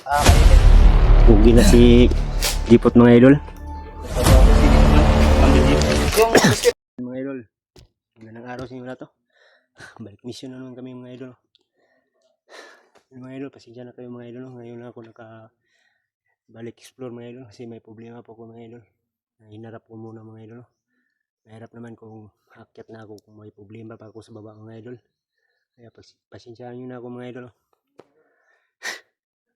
mainit. Pugi na si Jipot mga idol. Yung biscuit. Mga idol, magandang araw sa inyo na to. Balik mission na naman kami mga idol. Mga idol, pasensya na kayo mga idol. Ngayon lang ako balik explore mga idol kasi may problema po ako mga idol. Hinarap ko muna mga idol. Mahirap naman kung akyat na ako kung may problema pa ako sa baba mga idol. Kaya pasensyaan nyo na ako mga idol.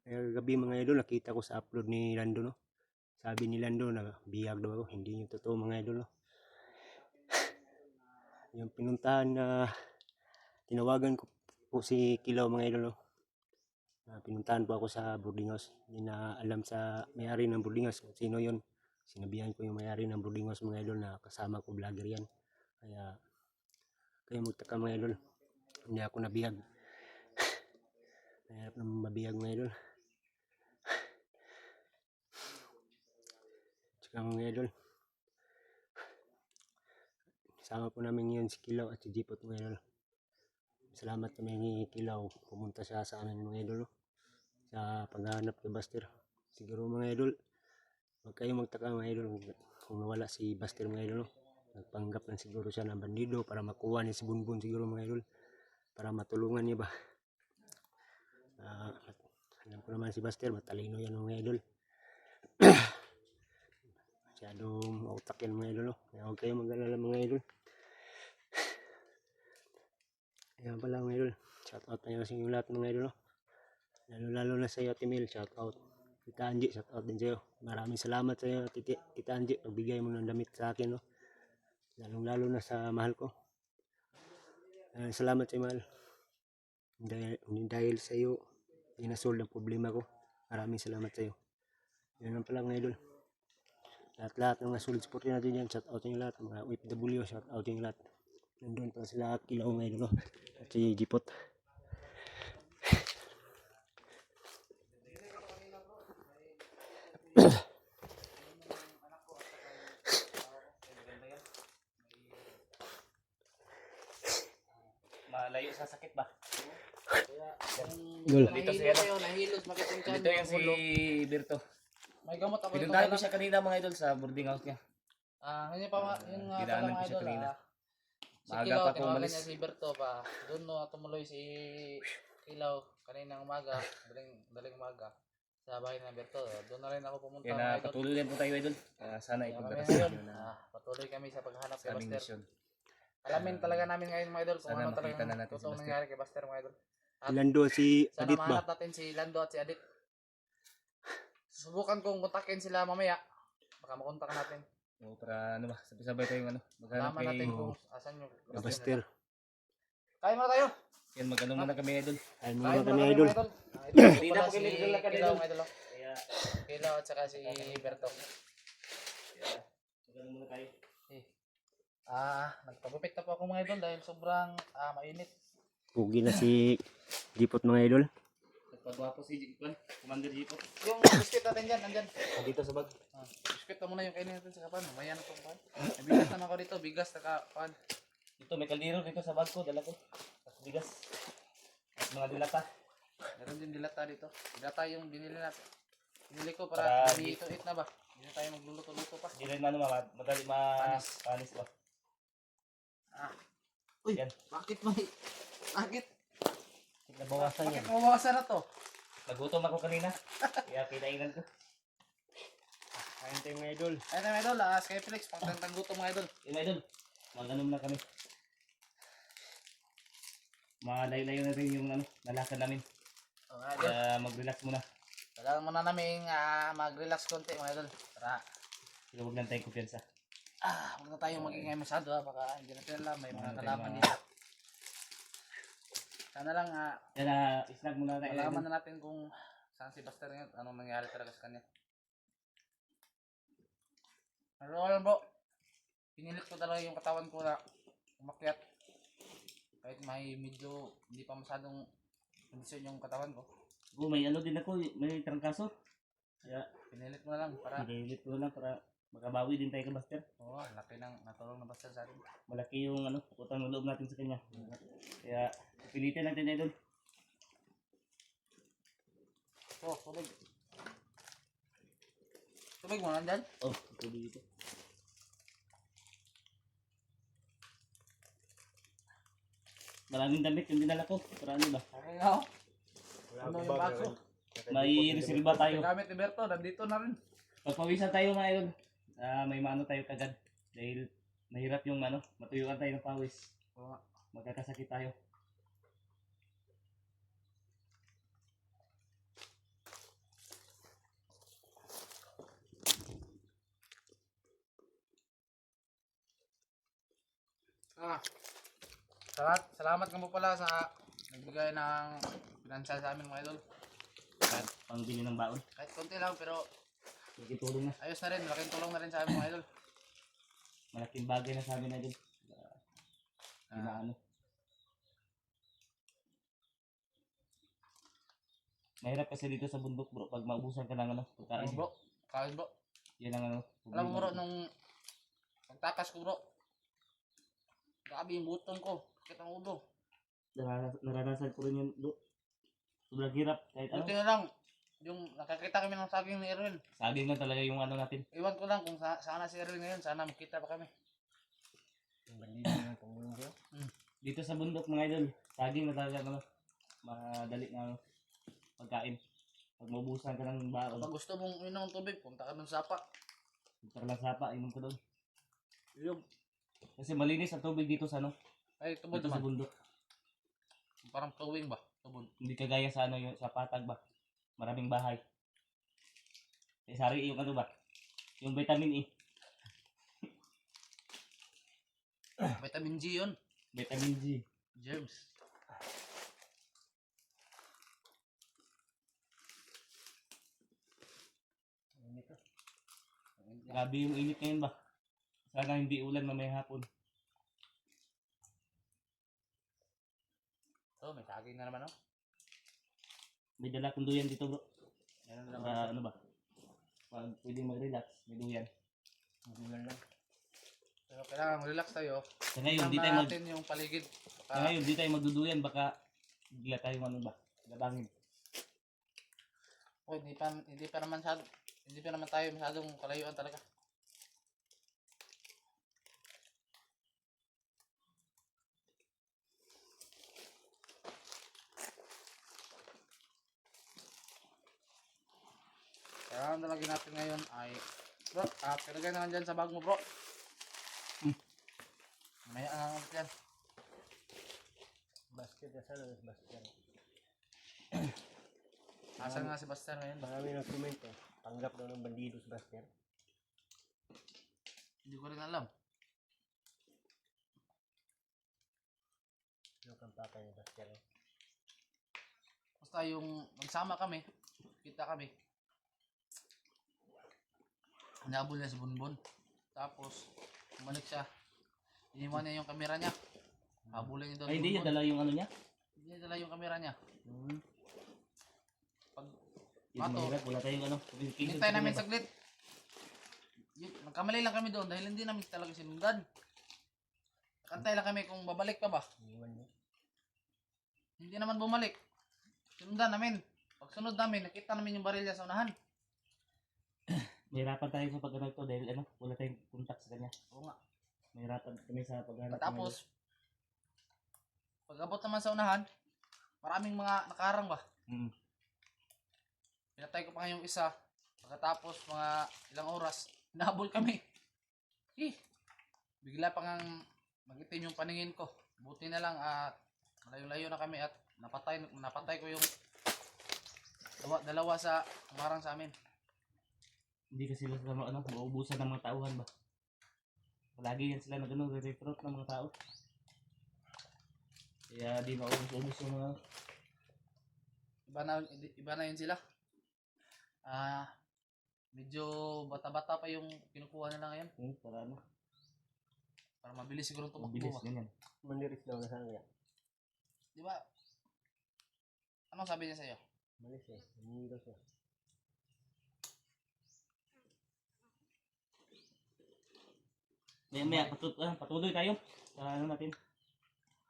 Kaya gabi mga idol, nakita ko sa upload ni Lando no. Sabi ni Lando na biyag daw ako. Hindi yung totoo mga idol no. Yung pinuntahan na tinawagan ko po si Kilaw mga idol no. Pinuntahan po ako sa boarding house. Hindi na alam sa may-ari ng boarding house kung sino yun. Sinabihan ko yung may-ari ng boarding house mga idol na kasama ko vlogger yan. Kaya kayo magtaka mga idol. Hindi ako nabiyag. Mahirap naman mabiyag mga idol. Tsaka mga idol. Sama po namin ngayon si Kilaw at si Jipot mga idol. Salamat kami ni Kilaw. Pumunta siya sa amin mga idol. Sa paghahanap kay Buster. Siguro mga idol. Huwag kayong magtaka mga idol kung nawala si Buster mga idol. Nagpanggap lang siguro siya ng bandido para makuha niya si Bunbun siguro mga idol. Para matulungan niya ba. Alam ko naman si Buster, matalino yan mga idol. Masyadong mautak yan mga idol. Kaya huwag kayong mag-alala mga idol. Ayan pala mga idol. Shout out na yun sa inyo lahat mga idol. Lalo na sa iyo Ate Mel, shout out. Tita Angie, shout out din sa iyo. Maraming salamat sa iyo Tita Angie. Pagbigay mo ng damit sa akin. No? Lalo na sa mahal ko. Salamat sa iyo mahal. Dahil sa iyo, inasolve ang problema ko. Maraming salamat sa iyo. Yan lang pala mga idol. Lahat ng mga solid support natin dyan. Shout out sa inyo lahat. Mga OFW, shout out sa inyo lahat. Nandun pa sila Kilaw mga idol. At si Jipot. Malayo sa sakit ba? Gol. Dito si ano? Nahilot, makitingkan. Dito yung si Berto. May gamot ako. Pinuntahan ko siya kanina mga idol sa boarding house niya. Ngayon pa yung Dinaanan mga ko siya idol. kanina. Si Maaga Kilaw, pa ako tinawagan umalis. niya si Berto pa. Doon no, tumuloy si Kilaw kaninang umaga, daling umaga. Sa bahay ng Berto. Doon na rin ako pumunta Kaya mga na idol. patuloy din po tayo idol. Sana Kaya kami ipagdarasal ngayon, nyo na patuloy kami sa paghanap sa kay aming Buster. mission. Alamin talaga namin ngayon mga idol kung Sana ano makita talagang na natin si totoong Buster. nangyari kay Buster mga idol. Si Lando, si Sana Adit ba? mahanap natin si Lando at si Adit. Subukan kong kontakin sila mamaya. Baka makontak natin. O para ano ba, sabay-sabay tayong ano, maghanap Alaman natin kay kung asan yung Buster. Kain muna tayo. yan, mag-ano muna kami idol. Ayun Kain muna muna kami kami idol. mga idol. Hindi na Pala po kami si idol na kami, Kilaw idol. mga idol. Kaya, Kilaw at saka si Berto. mag-ano muna tayo. Nagpagupit na po ako mga idol dahil sobrang mainit. Pugi na si Jipot mga idol. Nagpagwapo si Jipon, Commander Jipon. Yung biscuit natin dyan, nandyan. Dito sa bag. Biscuit na muna yung kainin natin sa kapan. Mamaya na po kapan. May bigas naman ako dito, bigas na kapan. Dito may kaldero dito sa bag ko, dala ko. At bigas. At mga dilata. Meron din dilata dito. Dilata yung binili natin. Binili ko para Para dito eat na ba? Hindi na tayo magluluto-luto pa. Hindi rin ano, madali panis ba? Uy, Yan. bakit may... Bakit? Nabawasan Bakit yan. mabawasan na to? Nagutom ako kanina. Kaya kinainan ko. Kain tayo mga idol. Ayun na mga idol, Skyflex, pagtantang gutom mga idol. Yung idol, mag-ano na kami. Malayo-layo na rin yung ano, nalakad namin. Oh, mga idol. Kaya mag-relax muna. Kailangan muna namin mag-relax konti mga idol. Tara. Pero huwag lang tayong kumpiyansa. Huwag na tayong magingay masyado baka hindi natin alam, may mga Ano tayo, kalaman mga- dito. Sana lang Yan isnag muna tayo. malaman na natin kung saan si Buster ngayon, anong nangyari talaga sa kanya. Pero alam bro, pinilit ko talaga yung katawan ko na umakyat. Kahit may medyo hindi pa masyadong kondisyon yung katawan ko. May ano din ako, may trangkaso. Kaya Pinilit mo na lang para, pinilit ko lang para makabawi din tayo kay Buster. laki ng natulong na Buster sa atin. Malaki yung ano, utang na loob natin sa kanya. Kaya pilitin natin idol. Oh, tubig. Tubig mo nandyan? Oh, tubig dito. Maraming damit yung dinala ko. Marami ba? Okay nga oh. Ano yung baso? May reserva tayo. Gamit ni Berto, nandito na rin. Pagpawisan tayo mga idol. May maano tayo kagad. Dahil mahirap yung ano, matuyuan tayo ng pawis. Oo nga. Magkakasakit tayo. Salamat ka mo pala sa nagbigay ng financial sa amin mga idol. At pangbili ng baon. Kahit konti lang pero Magkitulong na. ayos na rin, malaking tulong na rin sa amin mga idol. Malaking bagay na sa amin idol. Ano. Mahirap kasi dito sa bundok bro. Pag maubusan ka ng ano, pagkain. Ano bro? Kain bro. Yan ang ano. Alam mo bro, problema. nung pagtakas ko bro, grabe yung buton ko. Sakit ang ulo. Naranasan ko rin yun bro. Sobrang hirap. Kahit ano. Buti na lang, yung nakakita kami ng saging ni Erwin. Saging lang talaga yung ano natin. Iwan ko lang kung sana si Erwin ngayon, sana makita pa kami. Yung bandito na tumulong sa'yo. Dito sa bundok mga idol, saging na talaga ano, madali na ano, pagkain. Pag maubusan ka ng baon, Pag gusto mong uminom ng tubig, punta ka ng sapa. punta ka lang sapa, inom ka doon. Yung, Kasi malinis ang tubig dito sa ano, ay tubod dito sa naman. bundok. Parang tuwing ba? Tubod. Hindi kagaya sa ano yung sa patag ba. Maraming bahay. Eh sari yung ano ba? Yung vitamin E. Vitamin G yun. Vitamin G. Germs. Grabe yung init ngayon ba? Sana hindi ulan mamaya hapon. Oh, may saging na naman oh. May dala kong duyan dito bro. Meron na naman. Para ano ba? Pag pwedeng mag-relax, may duyan. Magulan lang. Pero kailangan relax tayo. Sa ngayon, di Tingnan tayo natin yung paligid. Sa ngayon, di tayo magduduyan, baka bigla tayong ano ba? Labangin. Oh, hindi pa naman tayo masyadong kalayuan talaga. Kaya ang nalagyan natin ngayon ay bro, pinagay naman dyan sa bag mo bro. May ang yan. Basket na sana, basket. Asan nga si Buster ngayon? Marami nag-comment eh. Tanggap daw ng bandido si basket. Hindi ko rin alam. Yung kang tatay ni basket. Basta yung magsama kami, kita kami. Nabol niya si Bunbun. Tapos, bumalik siya. Iniwan niya yung kamera niya. Habulin niya doon. Ay, hindi niya dala yung ano niya? Hindi niya dala yung kamera niya. Pag Yun, Mato. mahirap, wala tayong ano. communication hinintay sa namin kanila ba? saglit. Nagkamali lang kami doon dahil hindi namin talaga sinundan. Kantay lang kami kung babalik pa ba. Iwan mo. Hindi naman bumalik. Sinundan namin. Pagsunod namin, nakita namin yung barilya sa unahan. Mahirapan tayo sa paghanap to dahil ano, wala tayong contact sa kanya. Oo nga. Mahirapan kami sa paghanap. Tapos, pag abot naman sa unahan, maraming mga nakarang ba. Pinatay ko pa nga yung isa. Pagkatapos mga ilang oras, nahabol kami. Bigla pa ngang magitim yung paningin ko. Buti na lang at malayo-layo na kami at napatay ko yung dalawa sa umarang sa amin. Hindi kasi sila sa ano, mauubusan ng mga tauhan ba? Palagi yan sila na gano'n, re-recruit ng mga tao. Kaya di maubos-ubos yung mga... Iba na yun sila. Medyo bata-bata pa yung kinukuha nila ngayon. para ano, Para mabilis siguro mabilis, tumakbo ba. ganyan. Maniris daw na sana kaya. Di ba? Anong sabi niya sa'yo? Malis eh. Hindi daw siya. Maya, patuloy tayo sa ano natin.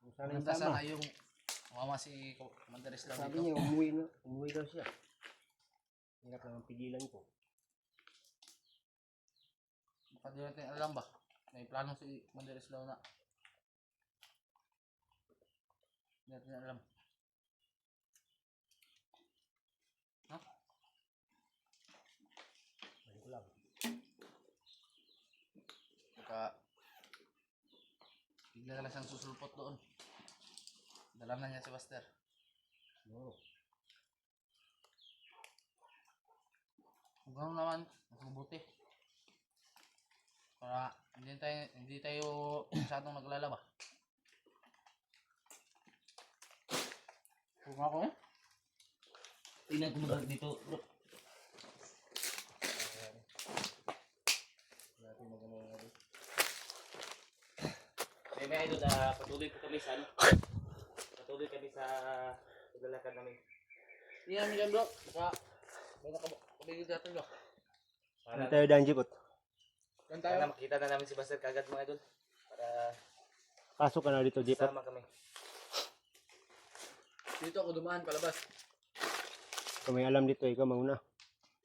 Kung sana Maganda isama. sana yung mama si Commander Islam Sabi dito. niya, umuwi daw siya. Hirap naman pigilan ko. Baka di natin alam ba? May plano si Mandaris daw na. Hindi natin alam. Ha? Balik ko lang. Baka bigla na lang siyang susulpot doon. Dala na niya si Buster. Oo. Kung gano'n naman, mas mabuti. Para hindi tayo masyadong naglalaba. Kung ako eh? Tingnan ko muna dito, bro. Natin magano nga rin. May idol, patuloy po kami sa ano. Patuloy kami sa paglalakad namin. Hindi namin dyan bro. Baka may nakabigil natin bro. Ano tayo daan, Jipot? Saan tayo? Sana makita na namin si Buster kagad mga idol. Para Pasok ka na dito, Jipot. sama kami. Dito ako dumaan palabas. Kung may alam dito, ikaw mauna.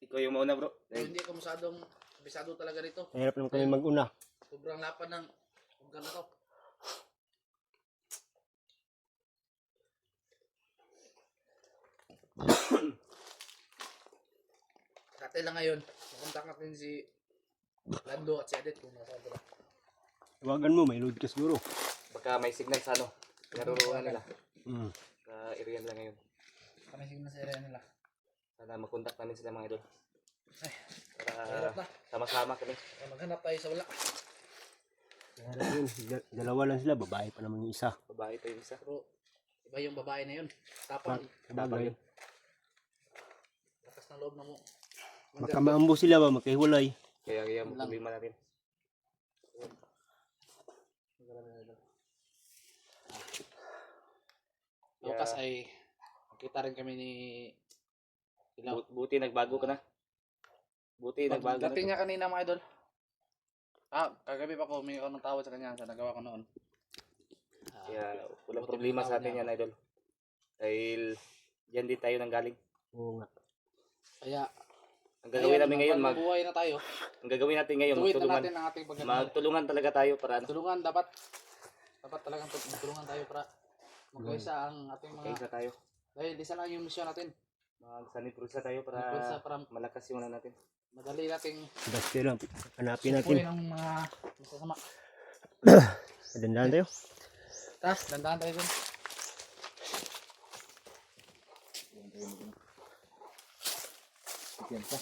Ikaw yung mauna bro. Pero hindi ako masyadong kabisado talaga rito. Mahirap naman kami mag-una. Sobrang lapad ng lugar na to. Dati lang ngayon, nakontak natin si Lando at si Adet kung nasa doon. Tawagan mo, may load ka siguro. Baka may signal sa ano. Naruruan nila. Hmm. Sa area nila ngayon. Kami signal sa area nila. Sana makontak namin sila mga idol. Ay, Para mahirap na. sama-sama kami. Kaya maghanap tayo sa wala. Mahirap yun. Dalawa lang sila, babae pa naman yung isa. Babae pa yung isa. Pero iba yung babae na yun. Tapang. Sabagay. Lakas ng loob na mo. Baka maambo sila ba, magkahiwalay. Kaya Lang. problema natin. Bukas ay makita rin kami ni Ilaw. Buti nagbago ka na. Buti nagbago na. Dating niya kanina mga idol. Kagabi pa ko humingi ako ng tawad sa kanya sa nagawa ko noon. Kaya walang Buti problema sa pinatawad atin niya yan idol. Dahil diyan din tayo nanggaling. Oo nga. Kaya Ang gagawin namin ngayon, buhay na tayo. ang gagawin natin ngayon, Tuwid na magtulungan. natin ang ating pagkakataon. Magtulungan talaga tayo para ano, Tulungan dapat talagang magtulungan tayo para magkaisa ang ating mga kaisa tayo. dahil isa lang yung misyon natin. Magsaniprusa tayo Magkaisa para para malakas yung ano natin. madali nating Basta lang, hanapin sukuin natin. ang mga masasama. Dandahan tayo. Dandahan tayo dun. Yan pa.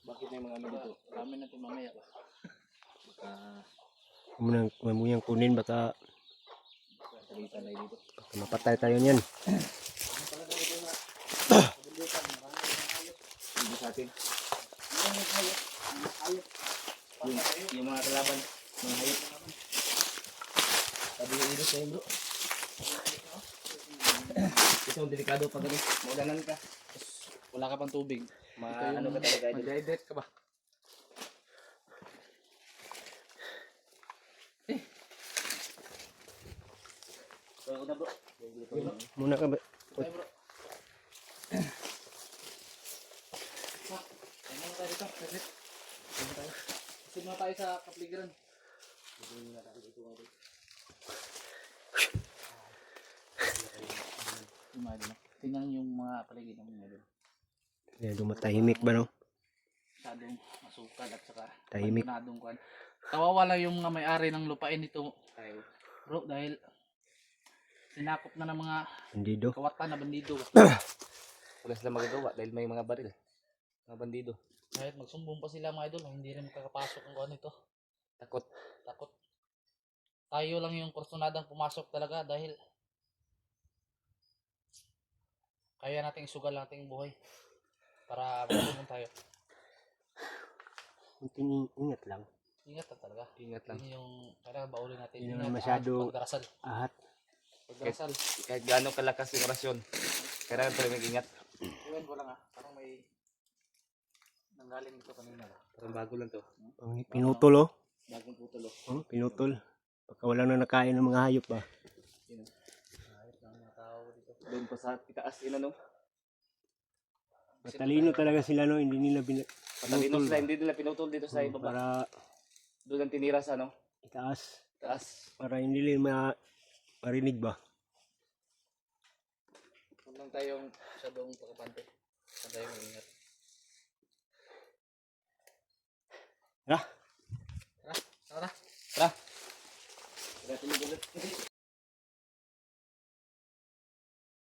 Bakit may mga ano dito? Ramen natin mamaya ba? Huwag mo yung kunin, baka Salitan na dito. mapatay tayo niyan. Hindi sa atin. Yung mga kalaban, mga hayop. Sabi yung iris sa'yo bro. Isang delikado pag ano, maulanan ka. Wala ka pang tubig. Ano ka talaga idol. Mag-hydrate ka ba? So, una bro. Muna ka ba? Tayo bro. Ano tayo dito? Hydrate. Ano tayo? Isip na tayo sa kapligiran. Tingnan yung mga paligid ng mga doon. Yan, dumatahimik ba no? Masyadong masukal at saka Tahimik. abandonadong kuhan. Kawawa lang yung mga may-ari ng lupain dito Tayo. bro dahil sinakop na ng mga Bandido. kawatan na bandido. Wala sila magagawa dahil may mga baril. Mga bandido. Kahit magsumbong pa sila mga idol, hindi rin makakapasok ang kuhan nito. Takot. Takot. Tayo lang yung kursunadang pumasok talaga dahil kaya nating isugal ang ating buhay para matulong tayo. Kunting ingat lang. Ingat na talaga. Ingat lang. Yun yung kailangan baulin natin. Hindi Ingat naman at masyado- pagdarasal. Ahat. Pagdarasal. Kahit gaano kalakas yung orasyon, kailangan pa rin mag-ingat. Iwan ko lang parang may nanggaling dito kanina ba? Parang bago lang to. Pinutol oh. Bagong putol oh. Pinutol. Baka wala na nakain ng mga hayop ba. Ayos ng mga tao dito. Doon pa sa itaas inano. Matalino talaga sila no, hindi nila Matalino pinutol sila, ba? hindi nila pinutol dito sa ibaba. Para Doon ang tinira sa ano, itaas. taas. Para hindi nila marinig ba. Huwag lang tayong masyadong pagkapante. Huwag tayong ingat. Tara. Tara. Tara. Tara, tulog ulit.